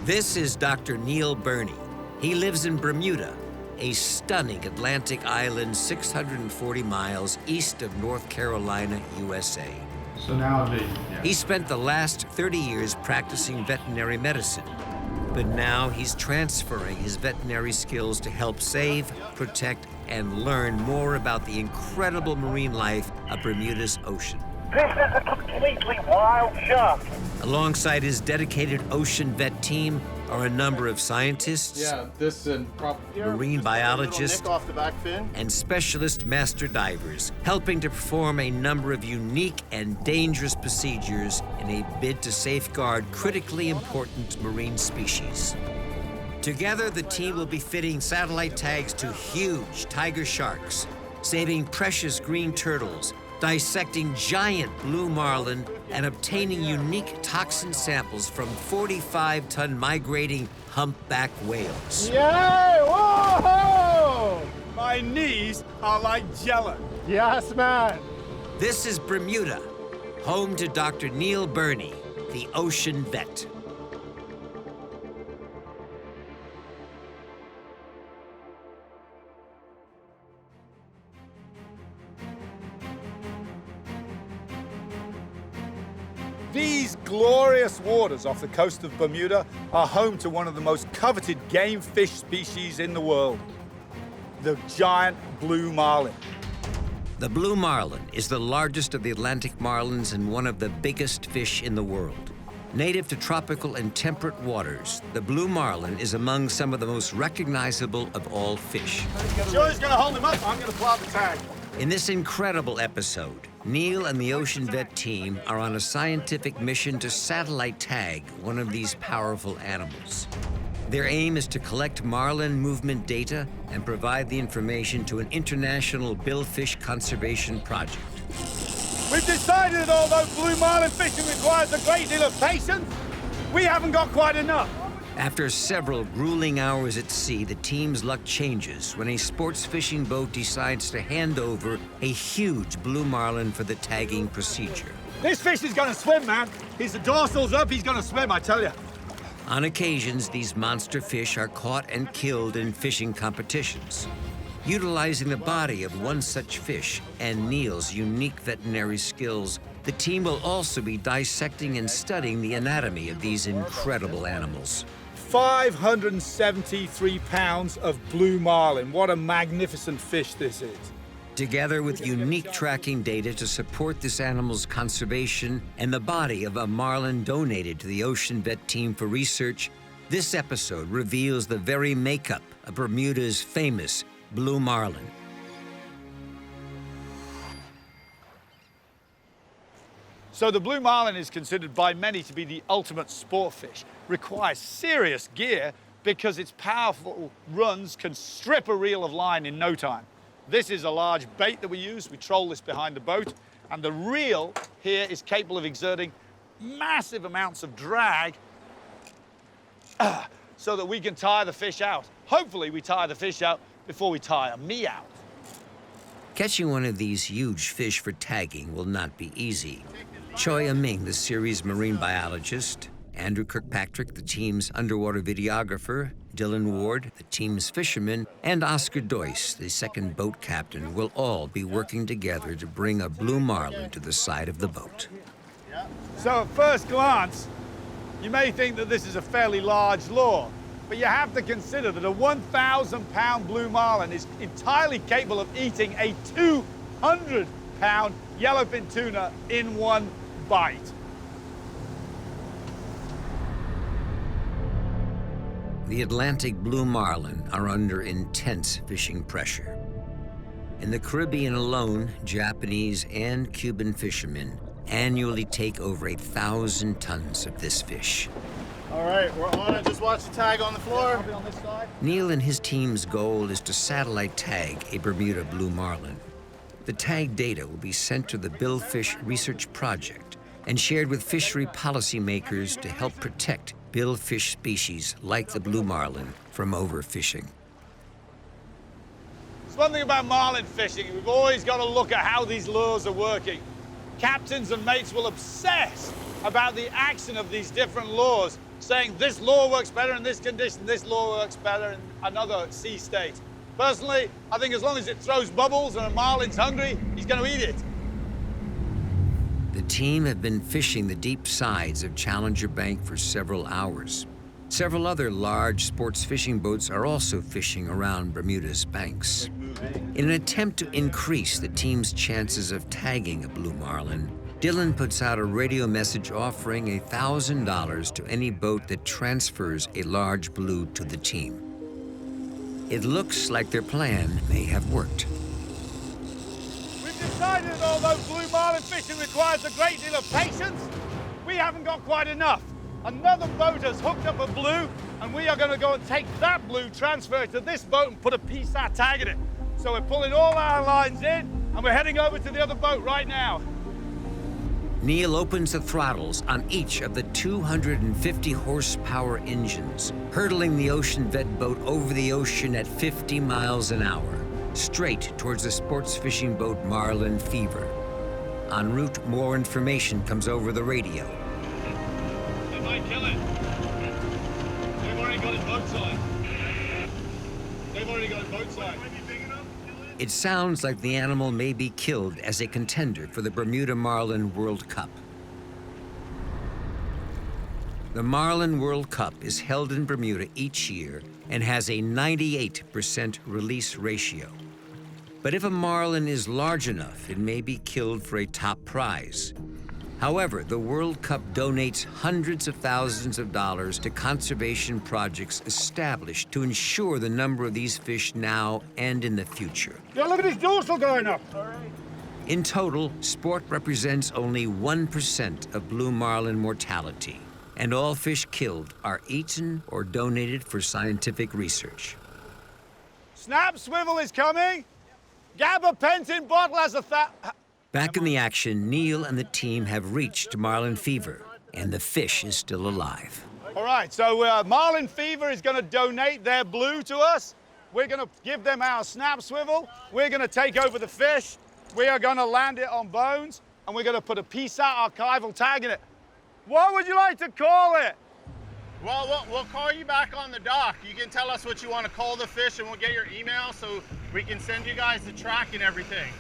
This is Dr. Neil Burney. He lives in Bermuda, a stunning Atlantic island 640 miles east of North Carolina, USA. So now it'd be, yeah. He spent the last 30 years practicing veterinary medicine, but now he's transferring his veterinary skills to help save, protect, and learn more about the incredible marine life of Bermuda's ocean. This is a completely wild shark. Alongside his dedicated ocean vet team are a number of scientists, Yeah, this and marine biologists, Nick off the back fin. and specialist master divers, helping to perform a number of unique and dangerous procedures in a bid to safeguard critically important marine species. Together, the team will be fitting satellite tags to huge tiger sharks, saving precious green turtles, dissecting giant blue marlin, and obtaining unique toxin samples from 45-ton migrating humpback whales. Yay! Whoa! My knees are like jello. Yes, man. This is Bermuda, home to Dr. Neil Burney, the ocean vet. These glorious waters off the coast of Bermuda are home to one of the most coveted game fish species in the world, the giant blue marlin. The blue marlin is the largest of the Atlantic marlins and one of the biggest fish in the world. Native to tropical and temperate waters, the blue marlin is among some of the most recognizable of all fish. Joey's gonna hold him up. I'm gonna plot the tag. In this incredible episode, Neil and the Ocean Vet team are on a scientific mission to satellite tag one of these powerful animals. Their aim is to collect marlin movement data and provide the information to an international billfish conservation project. We've decided that although blue marlin fishing requires a great deal of patience, we haven't got quite enough. After several grueling hours at sea, the team's luck changes when a sports fishing boat decides to hand over a huge blue marlin for the tagging procedure. This fish is gonna swim, man. His dorsal's up, he's gonna swim, I tell you. On occasions, these monster fish are caught and killed in fishing competitions. Utilizing the body of one such fish and Neil's unique veterinary skills, the team will also be dissecting and studying the anatomy of these incredible animals. 573 pounds of blue marlin. What a magnificent fish this is. Together with unique tracking data to support this animal's conservation and the body of a marlin donated to the Ocean Vet team for research, this episode reveals the very makeup of Bermuda's famous blue marlin. So the blue marlin is considered by many to be the ultimate sport fish. Requires serious gear because its powerful runs can strip a reel of line in no time. This is a large bait that we use. We troll this behind the boat, and the reel here is capable of exerting massive amounts of drag so that we can tire the fish out. Hopefully we tire the fish out before we tire me out. Catching one of these huge fish for tagging will not be easy. Choi Ming, the series marine biologist, Andrew Kirkpatrick, the team's underwater videographer, Dylan Ward, the team's fisherman, and Oscar Doyce, the second boat captain, will all be working together to bring a blue marlin to the side of the boat. So at first glance, you may think that this is a fairly large lure, but you have to consider that a 1,000-pound blue marlin is entirely capable of eating a 200-pound yellowfin tuna in one bite. The Atlantic blue marlin are under intense fishing pressure. In the Caribbean alone, Japanese and Cuban fishermen annually take over 1,000 tons of this fish. All right, we're on it. Just watch the tag on the floor. On this side. Neil and his team's goal is to satellite tag a Bermuda blue marlin. The tag data will be sent to the Billfish Research Project and shared with fishery policymakers to help protect billfish species like the blue marlin from overfishing. It's one thing about marlin fishing. We've always got to look at how these lures are working. Captains and mates will obsess about the action of these different lures saying this lure works better in this condition, this lure works better in another sea state. Personally, I think as long as it throws bubbles and a marlin's hungry, he's going to eat it. The team have been fishing the deep sides of Challenger Bank for several hours. Several other large sports fishing boats are also fishing around Bermuda's banks. In an attempt to increase the team's chances of tagging a blue marlin, Dylan puts out a radio message offering $1,000 to any boat that transfers a large blue to the team. It looks like their plan may have worked. We've decided that although blue marlin fishing requires a great deal of patience, we haven't got quite enough. Another boat has hooked up a blue, and we are going to go and take that blue, transfer it to this boat, and put a PSAT tag in it. So we're pulling all our lines in, and we're heading over to the other boat right now. Neil opens the throttles on each of the 250 horsepower engines, hurtling the Ocean Vet boat over the ocean at 50 miles an hour, straight towards the sports fishing boat Marlin Fever. En route, more information comes over the radio. They might kill it. They've already got it boat side. They've already got it boat side. It sounds like the animal may be killed as a contender for the Bermuda Marlin World Cup. The Marlin World Cup is held in Bermuda each year and has a 98% release ratio. But if a marlin is large enough, it may be killed for a top prize. However, the World Cup donates hundreds of thousands of dollars to conservation projects established to ensure the number of these fish now and in the future. Yeah, look at his dorsal going up. In total, sport represents only 1% of blue marlin mortality, and all fish killed are eaten or donated for scientific research. Snap swivel is coming. Gabapentin bottle has Back in the action, Neil and the team have reached Marlin Fever, and the fish is still alive. All right, so Marlin Fever is going to donate their blue to us. We're going to give them our snap swivel. We're going to take over the fish. We are going to land it on bones, and we're going to put a PSAT archival tag in it. What would you like to call it? Well, we'll call you back on the dock. You can tell us what you want to call the fish, and we'll get your email so we can send you guys the track and everything.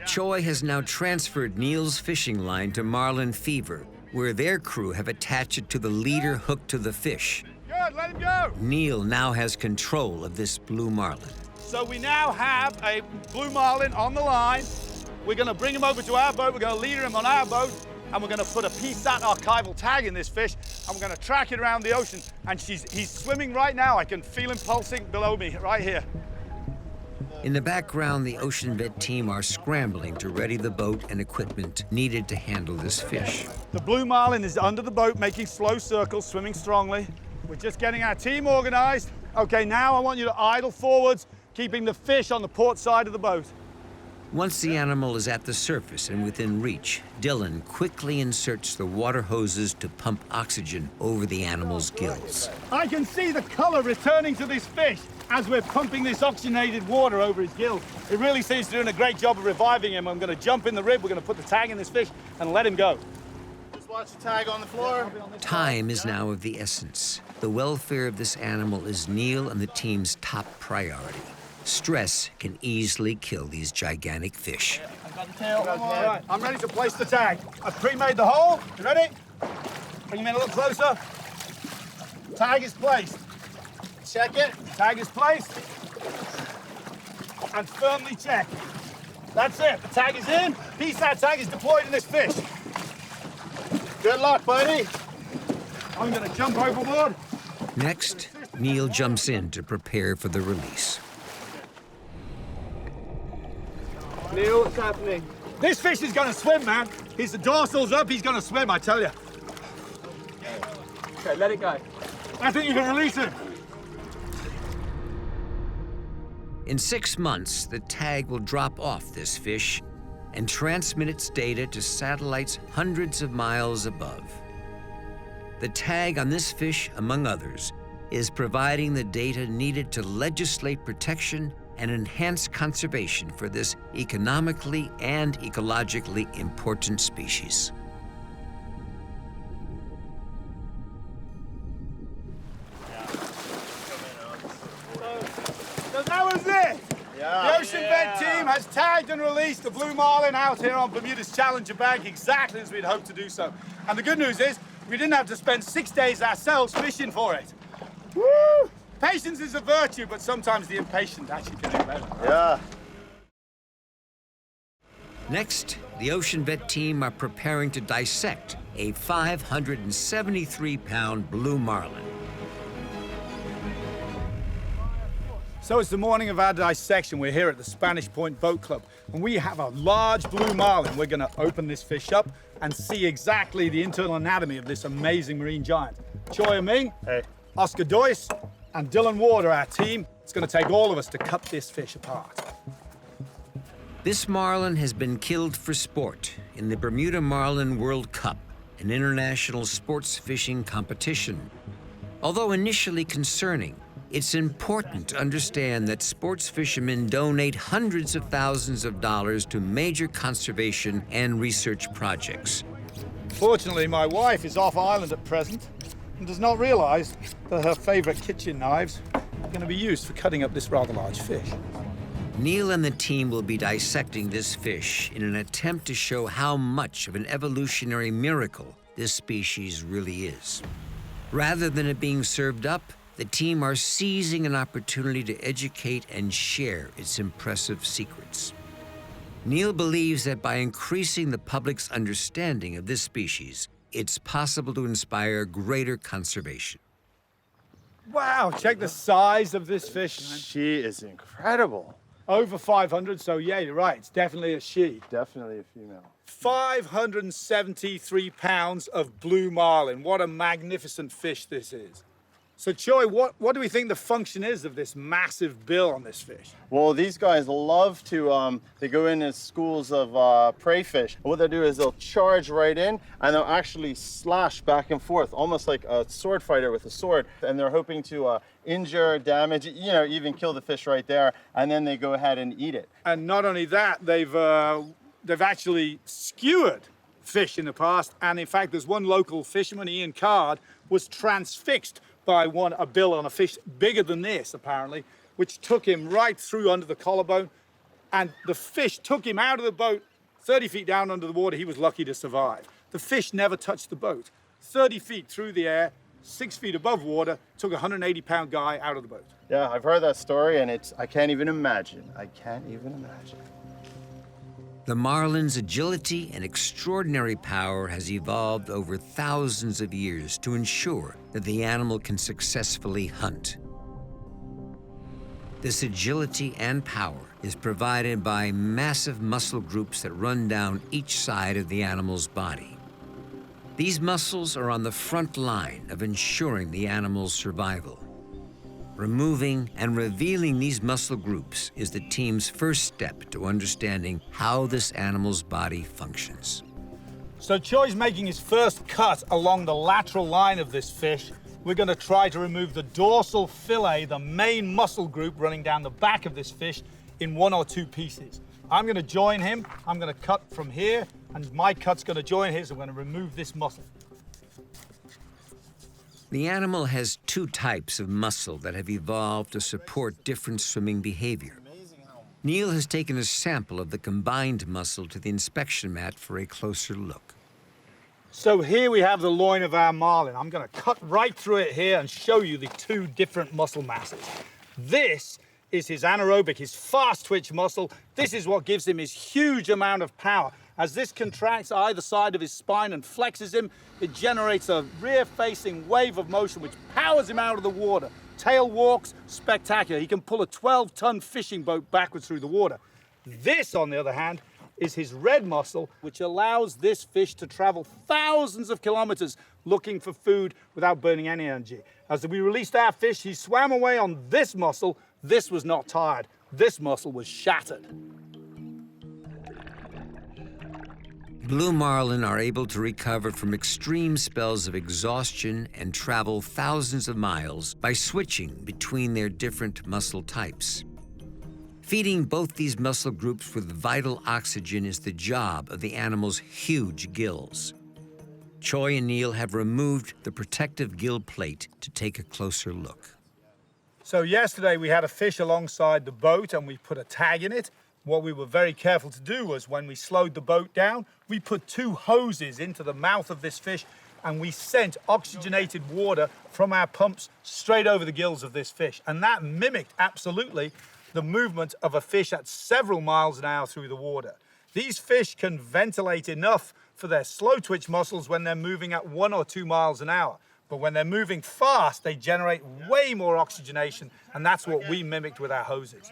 Choi has now transferred Neil's fishing line to Marlin Fever, where their crew have attached it to the leader hooked to the fish. Good, let him go. Neil now has control of this blue marlin. So we now have a blue marlin on the line. We're going to bring him over to our boat. We're going to leader him on our boat, and we're going to put a PSAT archival tag in this fish, and we're going to track it around the ocean. And he's swimming right now. I can feel him pulsing below me, right here. In the background, the Ocean Vet team are scrambling to ready the boat and equipment needed to handle this fish. The blue marlin is under the boat, making slow circles, swimming strongly. We're just getting our team organized. Okay, now I want you to idle forwards, keeping the fish on the port side of the boat. Once the animal is at the surface and within reach, Dylan quickly inserts the water hoses to pump oxygen over the animal's gills. I can see the color returning to this fish as we're pumping this oxygenated water over his gills. It really seems to be doing a great job of reviving him. I'm going to jump in the rib, we're going to put the tag in this fish and let him go. Just watch the tag on the floor. Time is now of the essence. The welfare of this animal is Neil and the team's top priority. Stress can easily kill these gigantic fish. I've got the tail. All right, I'm ready to place the tag. I've pre-made the hole. You ready? Bring him in a little closer. Tag is placed. Check it. Tag is placed. And firmly check. That's it. The tag is in. PSAT tag is deployed in this fish. Good luck, buddy. I'm going to jump overboard. Next, Neil jumps in to prepare for the release. Neil, what's happening? This fish is going to swim, man. His dorsal's up. He's going to swim, I tell you. Okay, let it go. I think you can release him. In 6 months, the tag will drop off this fish and transmit its data to satellites hundreds of miles above. The tag on this fish, among others, is providing the data needed to legislate protection and enhance conservation for this economically and ecologically important species. Ocean Vet team has tagged and released the Blue Marlin out here on Bermuda's Challenger Bank exactly as we'd hoped to do so. And the good news is we didn't have to spend 6 days ourselves fishing for it. Woo! Patience is a virtue, but sometimes the impatient actually can do better. Yeah. Next, the Ocean Vet team are preparing to dissect a 573-pound blue marlin. So it's the morning of our dissection. We're here at the Spanish Point Boat Club, and we have a large blue marlin. We're going to open this fish up and see exactly the internal anatomy of this amazing marine giant. Choi Ming, Hey. Oscar Doyce, and Dylan Ward are our team. It's going to take all of us to cut this fish apart. This marlin has been killed for sport in the Bermuda Marlin World Cup, an international sports fishing competition. Although initially concerning, it's important to understand that sports fishermen donate hundreds of thousands of dollars to major conservation and research projects. Fortunately, my wife is off island at present and does not realize that her favorite kitchen knives are going to be used for cutting up this rather large fish. Neil and the team will be dissecting this fish in an attempt to show how much of an evolutionary miracle this species really is. Rather than it being served up, the team are seizing an opportunity to educate and share its impressive secrets. Neil believes that by increasing the public's understanding of this species, it's possible to inspire greater conservation. Wow, check the size of this fish. She is incredible. Over 500, so yeah, you're right, it's definitely a she. Definitely a female. 573 pounds of blue marlin. What a magnificent fish this is. So Choi, what do we think the function is of this massive bill on this fish? Well, these guys love to, they go in as schools of prey fish. And what they'll do is they'll charge right in and they'll actually slash back and forth, almost like a sword fighter with a sword. And they're hoping to injure, damage, you know, even kill the fish right there. And then they go ahead and eat it. And not only that, they've actually skewered fish in the past. And in fact, there's one local fisherman, Ian Card, was transfixed by a bill on a fish bigger than this, apparently, which took him right through under the collarbone. And the fish took him out of the boat, 30 feet down under the water. He was lucky to survive. The fish never touched the boat. 30 feet through the air, 6 feet above water, took a 180-pound guy out of the boat. Yeah, I've heard that story and I can't even imagine. I can't even imagine. The marlin's agility and extraordinary power has evolved over thousands of years to ensure that the animal can successfully hunt. This agility and power is provided by massive muscle groups that run down each side of the animal's body. These muscles are on the front line of ensuring the animal's survival. Removing and revealing these muscle groups is the team's first step to understanding how this animal's body functions. So Choi's making his first cut along the lateral line of this fish. We're going to try to remove the dorsal fillet, the main muscle group running down the back of this fish, in 1 or 2 pieces. I'm going to join him. I'm going to cut from here, and my cut's going to join his. I'm going to remove this muscle. The animal has 2 types of muscle that have evolved to support different swimming behavior. Neil has taken a sample of the combined muscle to the inspection mat for a closer look. So here we have the loin of our marlin. I'm going to cut right through it here and show you the 2 different muscle masses. This is his anaerobic, his fast twitch muscle. This is what gives him his huge amount of power. As this contracts either side of his spine and flexes him, it generates a rear-facing wave of motion which powers him out of the water. Tail walks, spectacular. He can pull a 12-ton fishing boat backwards through the water. This, on the other hand, is his red muscle, which allows this fish to travel thousands of kilometers looking for food without burning any energy. As we released our fish, he swam away on this muscle. This was not tired. This muscle was shattered. Blue marlin are able to recover from extreme spells of exhaustion and travel thousands of miles by switching between their different muscle types. Feeding both these muscle groups with vital oxygen is the job of the animal's huge gills. Choi and Neil have removed the protective gill plate to take a closer look. So yesterday we had a fish alongside the boat and we put a tag in it. What we were very careful to do was when we slowed the boat down, we put 2 hoses into the mouth of this fish and we sent oxygenated water from our pumps straight over the gills of this fish. And that mimicked absolutely the movement of a fish at several miles an hour through the water. These fish can ventilate enough for their slow twitch muscles when they're moving at 1 or 2 miles an hour. But when they're moving fast, they generate way more oxygenation, and that's what we mimicked with our hoses.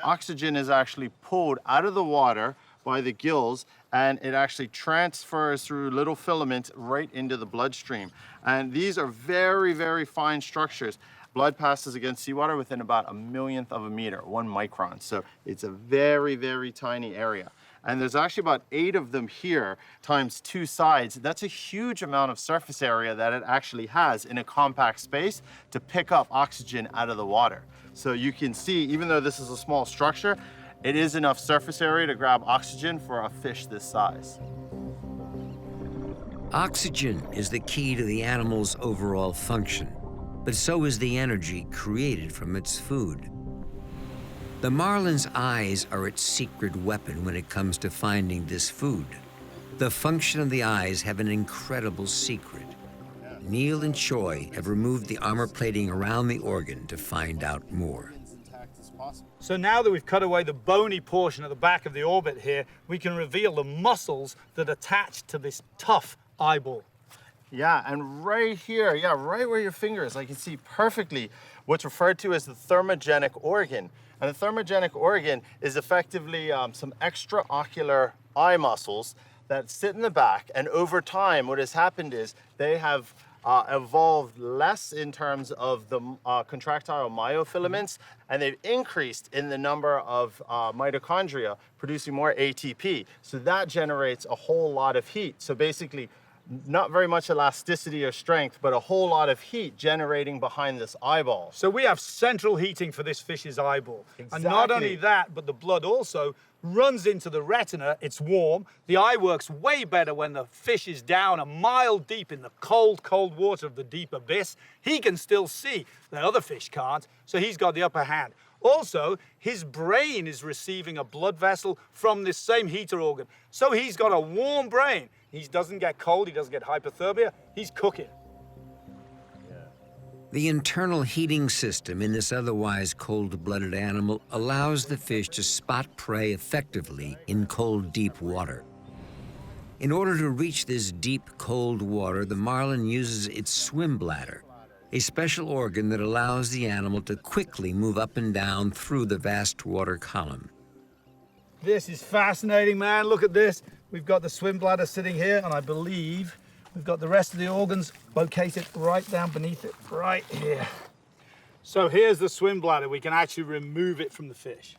Oxygen is actually pulled out of the water by the gills, and it actually transfers through little filaments right into the bloodstream. And these are very, very fine structures. Blood passes against seawater within about 1/millionth of a meter, 1 micron. So it's a very, very tiny area. And there's actually about 8 of them here times 2 sides. That's a huge amount of surface area that it actually has in a compact space to pick up oxygen out of the water. So you can see, even though this is a small structure, it is enough surface area to grab oxygen for a fish this size. Oxygen is the key to the animal's overall function, but so is the energy created from its food. The marlin's eyes are its secret weapon when it comes to finding this food. The function of the eyes have an incredible secret. Neil and Choi have removed the armor plating around the organ to find out more. So now that we've cut away the bony portion at the back of the orbit here, we can reveal the muscles that attach to this tough eyeball. Yeah, and right here, yeah, right where your finger is, I can see perfectly what's referred to as the thermogenic organ. And the thermogenic organ is effectively some extraocular eye muscles that sit in the back. And over time, what has happened is they have evolved less in terms of the contractile myofilaments, and they've increased in the number of mitochondria producing more ATP. So that generates a whole lot of heat. So basically, not very much elasticity or strength, but a whole lot of heat generating behind this eyeball. So we have central heating for this fish's eyeball. Exactly. And not only that, but the blood also runs into the retina. It's warm. The eye works way better when the fish is down a mile deep in the cold, cold water of the deep abyss. He can still see that other fish can't, so he's got the upper hand. Also, his brain is receiving a blood vessel from this same heater organ. So he's got a warm brain. He doesn't get cold, he doesn't get hypothermia, he's cooking. The internal heating system in this otherwise cold-blooded animal allows the fish to spot prey effectively in cold, deep water. In order to reach this deep, cold water, the marlin uses its swim bladder, a special organ that allows the animal to quickly move up and down through the vast water column. This is fascinating, man. Look at this. We've got the swim bladder sitting here, and I believe we've got the rest of the organs located right down beneath it, right here. So here's the swim bladder. We can actually remove it from the fish.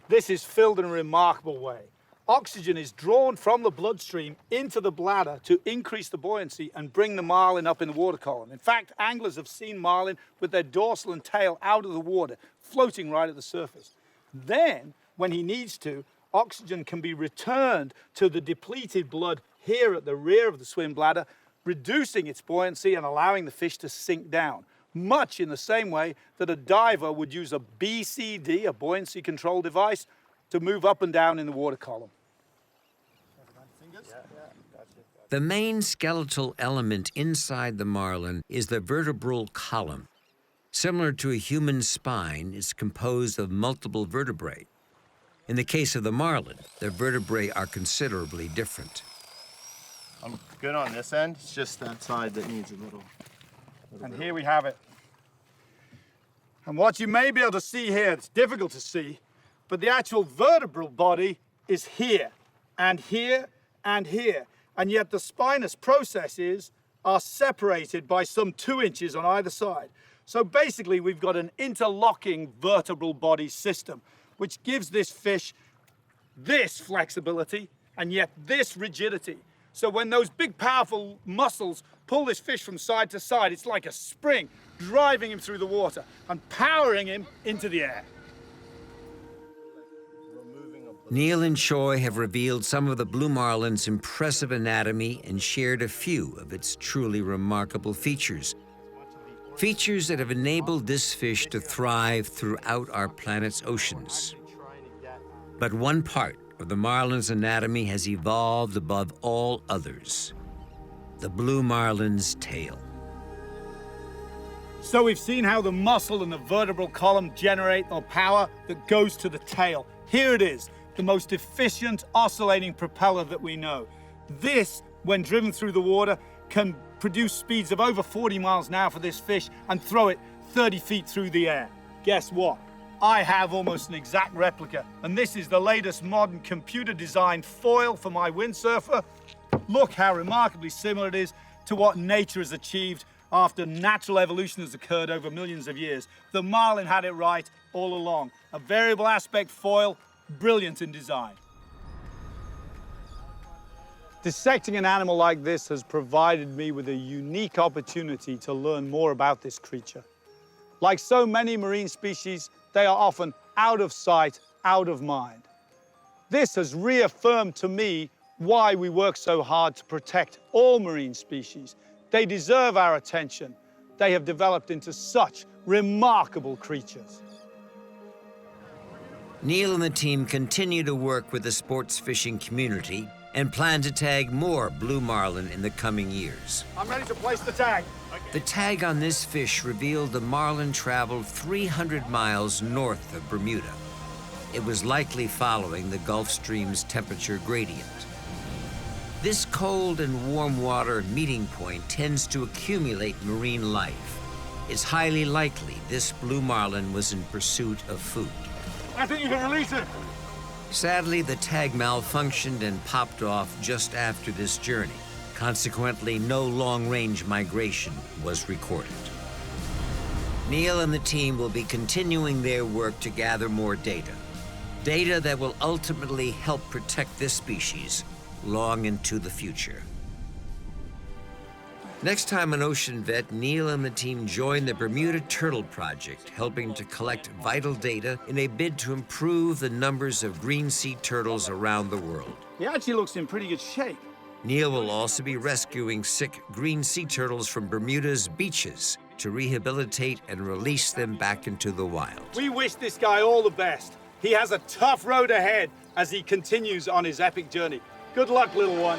This is filled in a remarkable way. Oxygen is drawn from the bloodstream into the bladder to increase the buoyancy and bring the marlin up in the water column. In fact, anglers have seen marlin with their dorsal and tail out of the water, floating right at the surface. Then, when he needs to, oxygen can be returned to the depleted blood here at the rear of the swim bladder, reducing its buoyancy and allowing the fish to sink down, much in the same way that a diver would use a BCD, a buoyancy control device, to move up and down in the water column. The main skeletal element inside the marlin is the vertebral column. Similar to a human spine, it's composed of multiple vertebrae. In the case of the marlin, the vertebrae are considerably different. I'm good on this end. It's just that side that needs a little And here we have it. And what you may be able to see here, it's difficult to see, but the actual vertebral body is here, and here, and here. And yet the spinous processes are separated by some 2 inches on either side. So basically, we've got an interlocking vertebral body system, which gives this fish this flexibility and yet this rigidity. So when those big, powerful muscles pull this fish from side to side, it's like a spring driving him through the water and powering him into the air. Neil and Choi have revealed some of the blue marlin's impressive anatomy and shared a few of its truly remarkable features. features that have enabled this fish to thrive throughout our planet's oceans. But one part of the marlin's anatomy has evolved above all others: the blue marlin's tail. So we've seen how the muscle and the vertebral column generate the power that goes to the tail. Here it is, the most efficient oscillating propeller that we know. This, when driven through the water, can produce speeds of over 40 miles an hour for this fish and throw it 30 feet through the air. Guess what? I have almost an exact replica, and this is the latest modern computer-designed foil for my windsurfer. Look how remarkably similar it is to what nature has achieved after natural evolution has occurred over millions of years. The marlin had it right all along. A variable aspect foil, brilliant in design. Dissecting an animal like this has provided me with a unique opportunity to learn more about this creature. Like so many marine species, they are often out of sight, out of mind. This has reaffirmed to me why we work so hard to protect all marine species. They deserve our attention. They have developed into such remarkable creatures. Neil and the team continue to work with the sports fishing community and plan to tag more blue marlin in the coming years. I'm ready to place the tag. The tag on this fish revealed the marlin traveled 300 miles north of Bermuda. It was likely following the Gulf Stream's temperature gradient. This cold and warm water meeting point tends to accumulate marine life. It's highly likely this blue marlin was in pursuit of food. I think you can release it. Sadly, the tag malfunctioned and popped off just after this journey. Consequently, no long-range migration was recorded. Neil and the team will be continuing their work to gather more data. Data that will ultimately help protect this species long into the future. Next time on Ocean Vet, Neil and the team join the Bermuda Turtle Project, helping to collect vital data in a bid to improve the numbers of green sea turtles around the world. He actually looks in pretty good shape. Neil will also be rescuing sick green sea turtles from Bermuda's beaches to rehabilitate and release them back into the wild. We wish this guy all the best. He has a tough road ahead as he continues on his epic journey. Good luck, little one.